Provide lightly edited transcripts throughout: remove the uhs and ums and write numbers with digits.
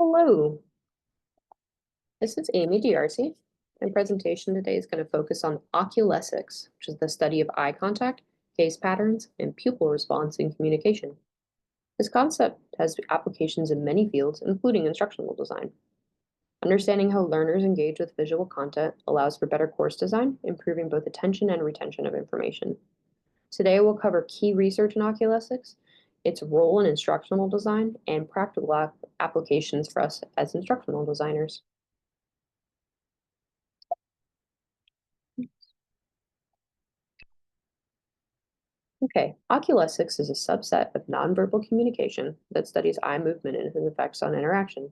Hello, this is Amy D'Arcy. My presentation today is going to focus on oculesics, which is the study of eye contact, gaze patterns, and pupil response in communication. This concept has applications in many fields, including instructional design. Understanding how learners engage with visual content allows for better course design, improving both attention and retention of information. Today, we'll cover key research in oculesics, its role in instructional design, and practical applications for us as instructional designers. Okay, oculesics is a subset of nonverbal communication that studies eye movement and its effects on interaction.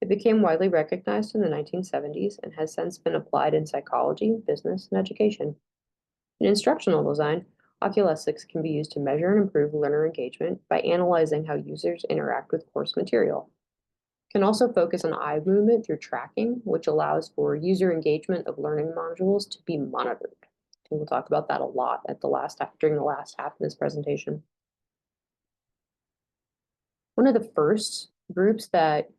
It became widely recognized in the 1970s and has since been applied in psychology, business, and education. In instructional design, oculesics can be used to measure and improve learner engagement by analyzing how users interact with course material. It can also focus on eye movement through tracking, which allows for user engagement of learning modules to be monitored. And we'll talk about that a lot during the last half of this presentation. One of the first groups that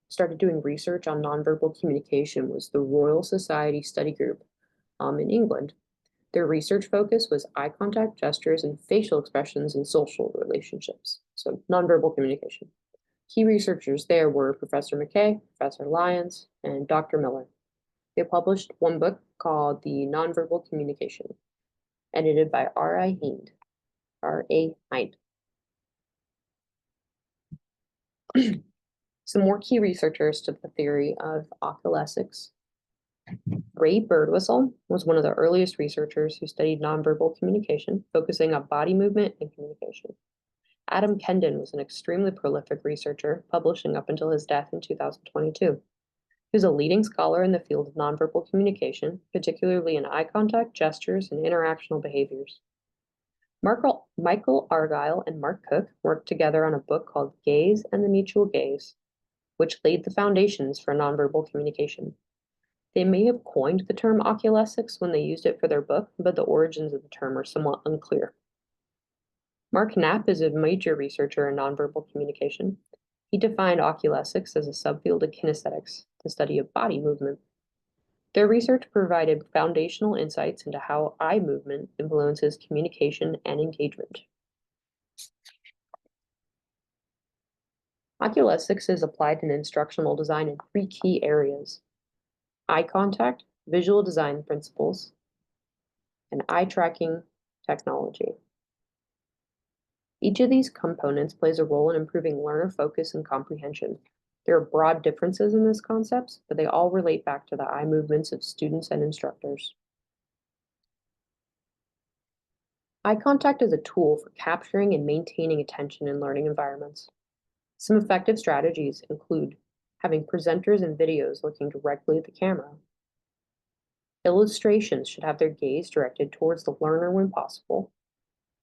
started doing research on nonverbal communication was the Royal Society Study Group in England. Their research focus was eye contact, gestures, and facial expressions in social relationships, so nonverbal communication. Key researchers there were Professor McKay, Professor Lyons, and Dr. Miller. They published one book called The Nonverbal Communication, edited by R.A. Hind. Some more key researchers to the theory of oculesics. Ray Birdwhistle was one of the earliest researchers who studied nonverbal communication, focusing on body movement and communication. Adam Kendon was an extremely prolific researcher, publishing up until his death in 2022. He was a leading scholar in the field of nonverbal communication, particularly in eye contact, gestures, and interactional behaviors. Michael Argyle and Mark Cook worked together on a book called Gaze and the Mutual Gaze, which laid the foundations for nonverbal communication. They may have coined the term oculesics when they used it for their book, but the origins of the term are somewhat unclear. Mark Knapp is a major researcher in nonverbal communication. He defined oculesics as a subfield of kinesthetics, the study of body movement. Their research provided foundational insights into how eye movement influences communication and engagement. Oculesics is applied in instructional design in three key areas: eye contact, visual design principles, and eye tracking technology. Each of these components plays a role in improving learner focus and comprehension. There are broad differences in these concepts, but they all relate back to the eye movements of students and instructors. Eye contact is a tool for capturing and maintaining attention in learning environments. Some effective strategies include having presenters and videos looking directly at the camera. Illustrations should have their gaze directed towards the learner when possible.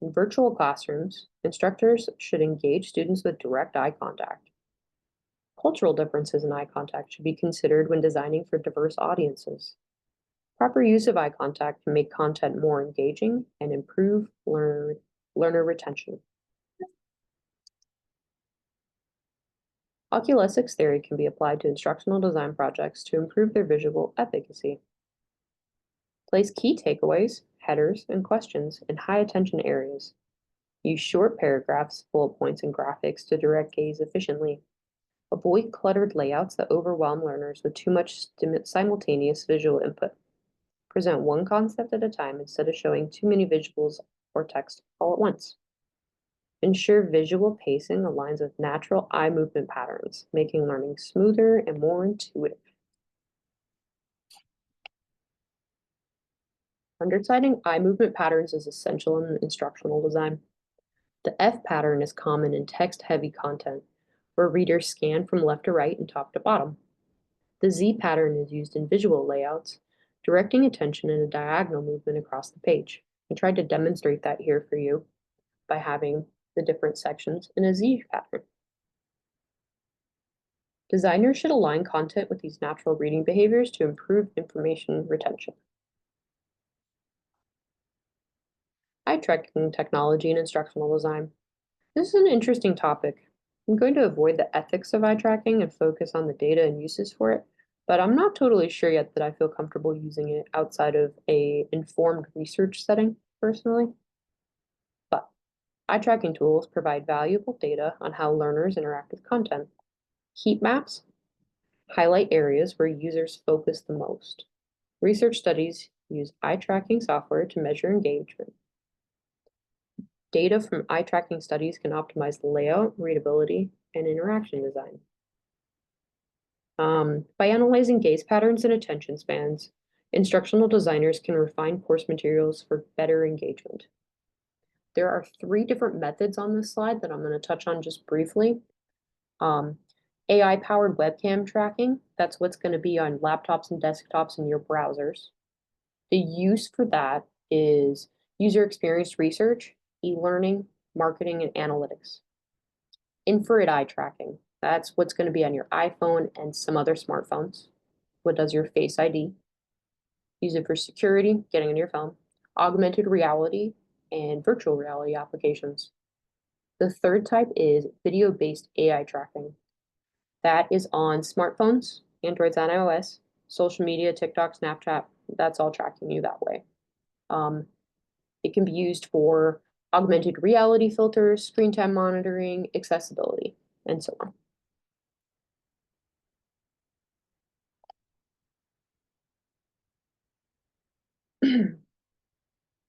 In virtual classrooms, instructors should engage students with direct eye contact. Cultural differences in eye contact should be considered when designing for diverse audiences. Proper use of eye contact can make content more engaging and improve learner retention. Oculesics theory can be applied to instructional design projects to improve their visual efficacy. Place key takeaways, headers, and questions in high attention areas. Use short paragraphs, bullet points, and graphics to direct gaze efficiently. Avoid cluttered layouts that overwhelm learners with too much simultaneous visual input. Present one concept at a time instead of showing too many visuals or text all at once. Ensure visual pacing aligns with natural eye movement patterns, making learning smoother and more intuitive. Understanding eye movement patterns is essential in instructional design. The F pattern is common in text-heavy content, where readers scan from left to right and top to bottom. The Z pattern is used in visual layouts, directing attention in a diagonal movement across the page. I tried to demonstrate that here for you by having the different sections in a Z pattern. Designers should align content with these natural reading behaviors to improve information retention. Eye tracking technology and instructional design. This is an interesting topic. I'm going to avoid the ethics of eye tracking and focus on the data and uses for it, but I'm not totally sure yet that I feel comfortable using it outside of a informed research setting personally. But eye tracking tools provide valuable data on how learners interact with content. Heat maps highlight areas where users focus the most. Research studies use eye tracking software to measure engagement. Data from eye tracking studies can optimize layout, readability, and interaction design. By analyzing gaze patterns and attention spans, instructional designers can refine course materials for better engagement. There are 3 different methods on this slide that I'm going to touch on just briefly. AI-powered webcam tracking, that's what's going to be on laptops and desktops in your browsers. The use for that is user experience research, e-learning, marketing, and analytics. Infrared eye tracking, that's what's going to be on your iPhone and some other smartphones. What does your Face ID? Use it for security, getting on your phone, augmented reality, and virtual reality applications. The third type is video-based AI tracking. That is on smartphones, Androids and iOS, social media, TikTok, Snapchat, that's all tracking you that way. It can be used for augmented reality filters, screen time monitoring, accessibility, and so on.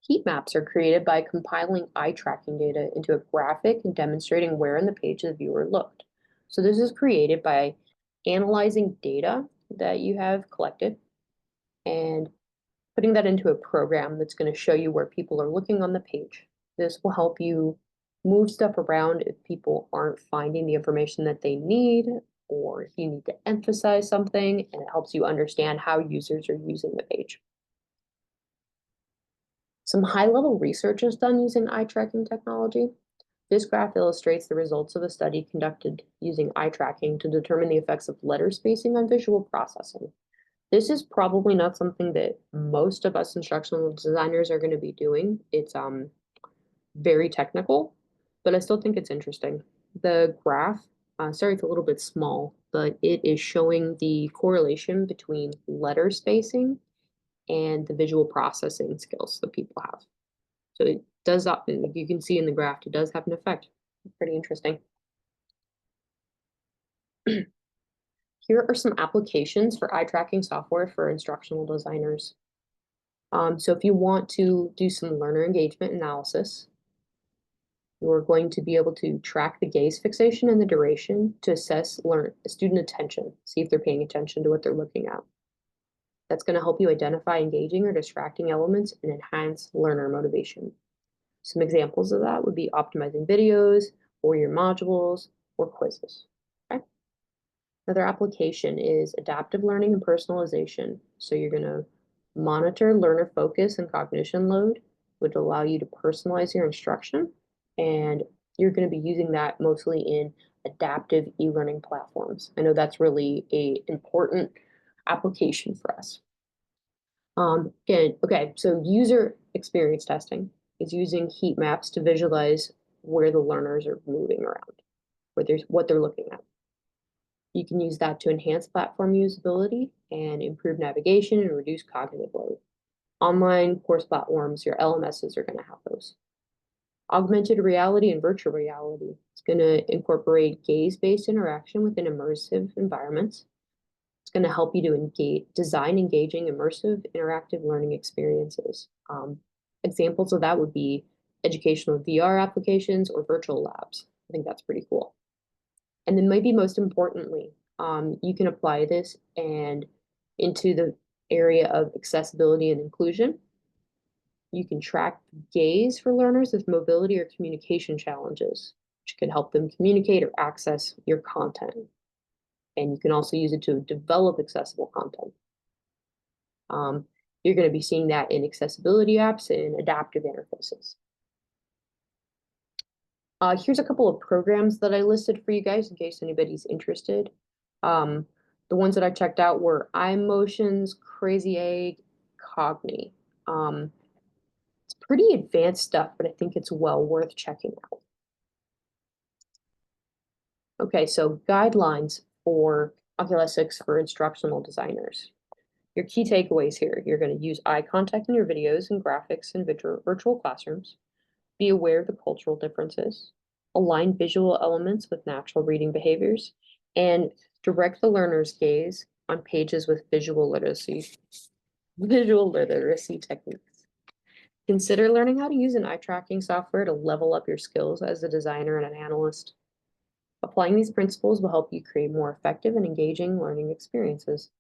Heat maps are created by compiling eye tracking data into a graphic demonstrating where in the page the viewer looked. So this is created by analyzing data that you have collected and putting that into a program that's going to show you where people are looking on the page. This will help you move stuff around if people aren't finding the information that they need, or if you need to emphasize something, and it helps you understand how users are using the page. Some high-level research is done using eye tracking technology. This graph illustrates the results of a study conducted using eye tracking to determine the effects of letter spacing on visual processing. This is probably not something that most of us instructional designers are going to be doing. It's very technical, but I still think it's interesting. The graph, sorry, it's a little bit small, but it is showing the correlation between letter spacing and the visual processing skills that people have. So it does, you can see in the graph, it does have an effect. Pretty interesting. Here are some applications for eye tracking software for instructional designers. So if you want to do some learner engagement analysis, you're going to be able to track the gaze fixation and the duration to assess student attention, see if they're paying attention to what they're looking at. That's going to help you identify engaging or distracting elements and enhance learner motivation. Some examples of that would be optimizing videos, or your modules, or quizzes. Okay? Another application is adaptive learning and personalization. So you're going to monitor learner focus and cognition load, which will allow you to personalize your instruction. And you're going to be using that mostly in adaptive e-learning platforms. I know that's really an important application for us. Okay, so user experience testing is using heat maps to visualize where the learners are moving around, what they're looking at. You can use that to enhance platform usability and improve navigation and reduce cognitive load. Online course platforms, your LMSs are going to have those. Augmented reality and virtual reality. It's going to incorporate gaze-based interaction within immersive environments. It's going to help you to design engaging, immersive, interactive learning experiences. Examples of that would be educational VR applications or virtual labs. I think that's pretty cool. And then maybe most importantly, you can apply this and into the area of accessibility and inclusion. You can track gaze for learners with mobility or communication challenges, which can help them communicate or access your content. And you can also use it to develop accessible content. You're going to be seeing that in accessibility apps and adaptive interfaces. Here's a couple of programs that I listed for you guys in case anybody's interested. The ones that I checked out were iMotions, Crazy Egg, Cogni. It's pretty advanced stuff, but I think it's well worth checking out. Okay, so guidelines for Oculesics for instructional designers. Your key takeaways here, you're going to use eye contact in your videos and graphics in virtual classrooms. Be aware of the cultural differences. Align visual elements with natural reading behaviors. And direct the learner's gaze on pages with visual literacy techniques. Consider learning how to use an eye tracking software to level up your skills as a designer and an analyst. Applying these principles will help you create more effective and engaging learning experiences.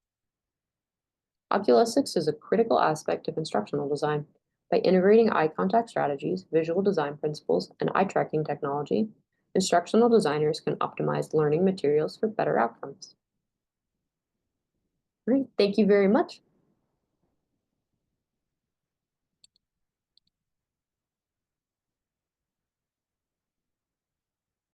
Oculesics is a critical aspect of instructional design. By integrating eye contact strategies, visual design principles, and eye tracking technology, instructional designers can optimize learning materials for better outcomes. Great, thank you very much.